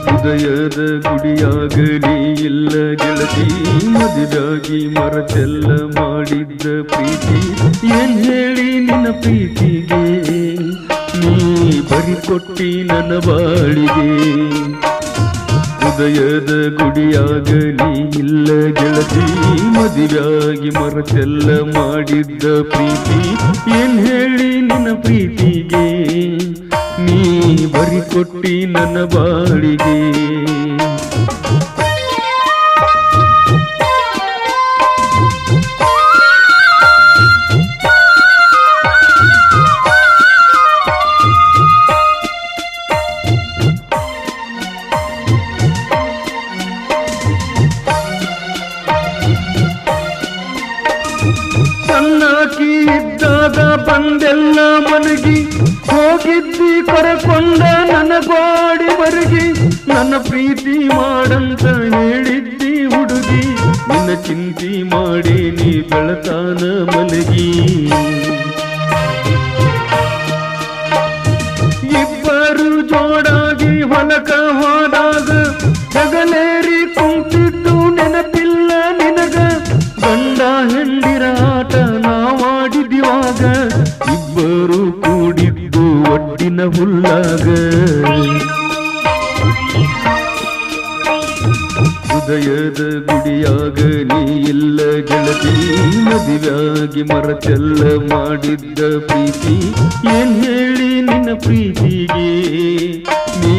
ಹೃದಯದ ಗುಡಿಯಾಗಲಿ ಇಲ್ಲ ಗೆಳತಿ, ಮದುವಾಗಿ ಮರತೆಲ್ಲ ಮಾಡಿದ್ದ ಪ್ರೀತಿ. ಏನ್ ಹೇಳಿ ನಿನ್ನ ಪ್ರೀತಿಗೆ ನೀ ಬರಿ ಕೊಟ್ಟಿ ನನ್ನ ಬಾಳಿಗೆ. ಹೃದಯದ ಗುಡಿಯಾಗಲಿ ಇಲ್ಲ ಗೆಳತಿ, ಮದುವಾಗಿ ಮರತೆಲ್ಲ ಮಾಡಿದ್ದ ಪ್ರೀತಿ. ಏನ್ ಹೇಳಿ ನಿನ್ನ ಪ್ರೀತಿಗೆ ನೀ ಬರಿ ಕೊಟ್ಟಿ ನನ್ನ ಬಾಳಿಗೆ. ಸಣ್ಣಾಕಿ ಇದ್ದಾಗ ಬಂದೆಲ್ಲ ಮನಗಿ, ಹೋಗಿದ್ದಿ ಕರಕೊಂಡ ನನ್ನ ಗಾಡಿ ಮರುಗಿ. ನನ್ನ ಪ್ರೀತಿ ಮಾಡಂತ ಹೇಳಿದ್ದಿ ಹುಡುಗಿ, ನಿನ್ನ ಚಿಂತಿ ಮಾಡಿ ನೀ ಬೆಳತಾನ ಮಲಗಿ. ಇಬ್ಬರು ಜೋಡಾಗಿ ಹೊಲಕ ಹೋದಾಗ ಜಗಲೇರಿ ಕುಂತಿದ್ದು ನೆನಪಿಲ್ಲ ನಿನಗ. ಗಂಡ ಹೆಂಡಿರ ಆಟ ನಾವಾಡಿದಿವಾಗ, ಇಬ್ಬರು ಕೂಡಿದ್ದು ಒಟ್ಟಿನ ಹುಲ್ಲಾಗ. ಹೃದಯದ ಗುಡಿಯಾಗ ನೀ ಇಲ್ಲ ಗೆಳತಿ, ಮದುವಾಗಿ ಮರತೆಲ್ಲ ಮಾಡಿದ್ದ ಪ್ರೀತಿ. ಏನ್ ಹೇಳಿ ನಿನ್ನ ಪ್ರೀತಿಗೆ ನೀ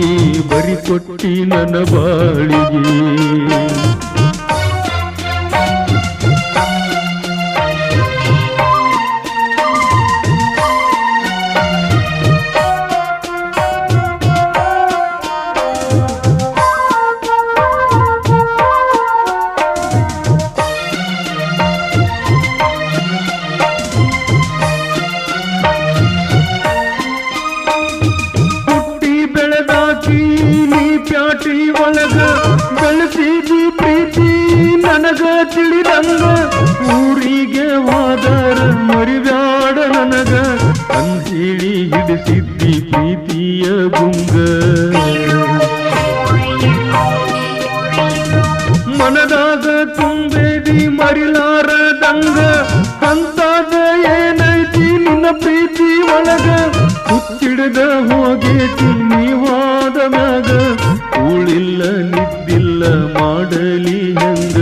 ಬರಿ ಕೊಟ್ಟಿ ನನ್ನ ಬಾಳಿಗೆ. ನೀ ಪ್ಯಾಟಿ ಒಳಗ ಬೆಳೆಸಿದಿ ಪ್ರೀತಿ ನನಗ ತಿಳಿದಂಗ. ಊರಿಗೆ ಹೋದರ ಮರಿಬ್ಯಾಡ ನನಗ ಅಂಜೇಳಿ ಹಿಡಿಸಿದ್ದಿ ಪ್ರೀತಿಯ ಗುಂಗ. ಮನದಾಗ ತುಂಬೇದಿ ಮರಿಲಾರದಂಗ, ಅಂತಾದ ಏನೈತಿ ನಿನ್ನ ಪ್ರೀತಿ ಒಳಗ. ಹುಚ್ಚಿಡ್ದ ಹೋಗೇತಿ ನೀವಾದ ಮ್ಯಾಗ, ಉಳಿಲ್ಲ ನಿದ್ದಿಲ್ಲ ಮಾಡಲಿ ಹಂಗ.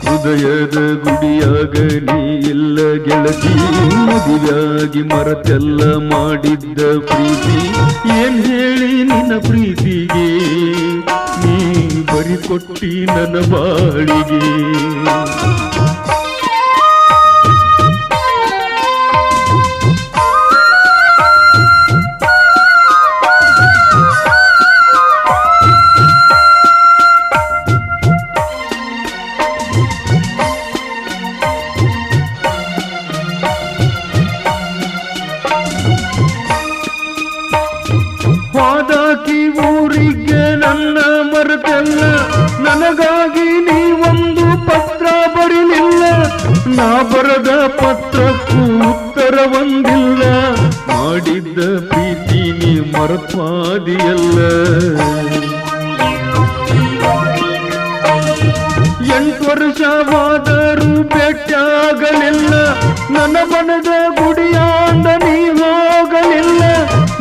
ಹೃದಯದ ಗುಡಿಯಾಗ ನೀ ಇಲ್ಲ ಗೆಳತಿ, ಮದುವಾಗಿ ಮರತೆಲ್ಲ ಮಾಡಿದ್ದ ಪ್ರೀತಿ. ಏನ್ ಹೇಳಿ ನಿನ್ನ ಪ್ರೀತಿಗೆ ನೀ ಬರಿ ಕೊಟ್ಟಿ ನನ್ನ ಬಾಳಿಗೆ. ಹೋದಾಕಿ ಊರಿಗೆ ನನ್ನ ಮರೆತೆಲ್ಲ, ನನಗಾಗಿ ನೀ ಒಂದು ಪತ್ರ ಬರಿಲಿಲ್ಲ. ನಾ ಬರದ ಪತ್ರಕ್ಕೂ ಉತ್ತರ ಒಂದಿಲ್ಲ, ಮಾಡಿದ್ದ ಪ್ರೀತಿ ನೀ ಮರೆತಾದಿಯಲ್ಲ. 8 ವರ್ಷವಾದರೂ ಭೇಟಿಯಾಗಲಿಲ್ಲ, ನನ್ನ ಮನದ ಗುಡಿಯಾಂದ ನೀ ಹೋಗಲಿಲ್ಲ.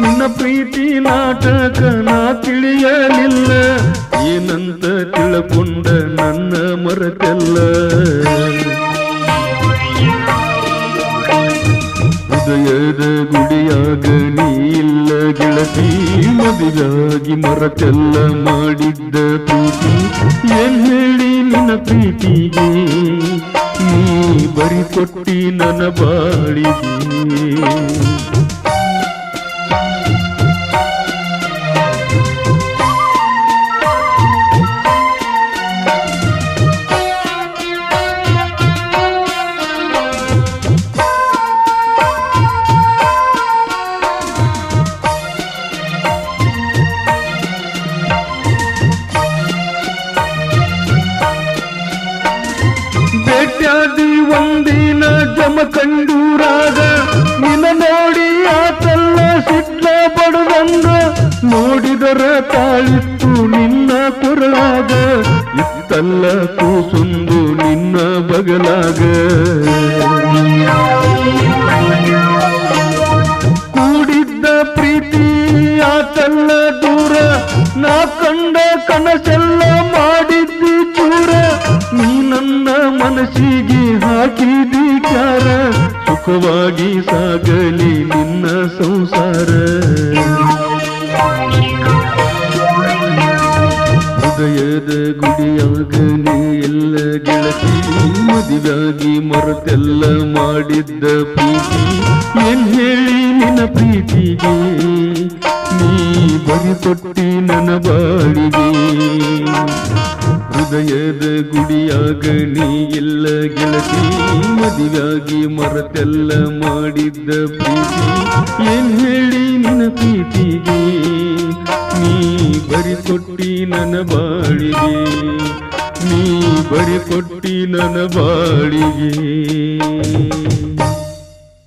ನಿನ್ನ ಪ್ರೀತಿ ನಾಟಕ ನಾ ತಿಳಿಯಲಿಲ್ಲ, ಏನಂತ ತಿಳ್ಕೊಂಡ ನನ್ನ ಮರೆತೆಲ್ಲ. ಹೃದಯದ ಗುಡಿಯಾಗ ನೀ ಇಲ್ಲ ಗೆಳತಿ, ಮದುವಾಗಿ ಮರತೆಲ್ಲ ಮಾಡಿದ್ದ ಪ್ರೀತಿ. ಏನ್ ಹೇಳಿ ನಿನ್ನ ಪ್ರೀತಿಗೆ ನೀ ಬರಿ ಕೊಟ್ಟಿ ನನ್ನ ಬಾಳಿಗೆ. ಭೇಟ್ಯಾದಿ ಒಂದಿನ ಜಮಖಂಡೂರಾಗ ನಿನ್ನ ನೋಡಿ ಆತಲ್ಲ ಸಿಟ್ಲ ಬಡದಂಗ ನೋಡಿದರ ತಾಳಿತ್ತು ನಿನ್ನ ಕೊರಳಾಗ ಇತ್ತಲ್ಲ ಕೂಸುಂದು ನಿನ್ನ ಬಗಲಾಗ ಕೂಡಿದ್ದ ಪ್ರೀತಿ ಆತಲ್ಲ ದೂರ ನಾ ಕಂಡ ಕನಸೆಲ್ಲ ಮಾಡಿದ್ದಿ ಚೂರ ನೀ ನನ್ನ ಮನಸ್ಸಿಗೆ ಹಾಕಿದಿ ಚಾರ ಸುಖವಾಗಿ ಸಾಗಲಿ ನಿನ್ನ ಸಂಸಾರ ಹೃದಯದ ಗುಡಿಯಾಗ ನೀ ಎಲ್ಲ ಗೆಳತಿ ಮದುವಾಗಿ ಮರೆತೆಲ್ಲ ಮಾಡಿದ್ದ ಪ್ರೀತಿ ಏನ್ ಹೇಳಿ ನಿನ್ನ ಪ್ರೀತಿಗೆ ನೀ ಬರಿ ಕೊಟ್ಟಿ ನನ್ನ ಬಾಳಿಗೆ ಹೃದಯದ ಗುಡಿಯಾಗ ನೀ ಎಲ್ಲ ಗೆಳತಿ ಮದುವಾಗಿ ಮರೆತೆಲ್ಲ ಮಾಡಿದ್ದ ಪ್ರೀತಿ ಏನ್ ಹೇಳಿ ನಿನ್ನ ಪ್ರೀತಿಗೆ ನೀ ಬರಿ ಕೊಟ್ಟಿ ನನ್ನ ಬಾಳಿಗೆ ನೀ ಬರಿ ಕೊಟ್ಟಿ ನನ್ನ ಬಾಳಿಗೆ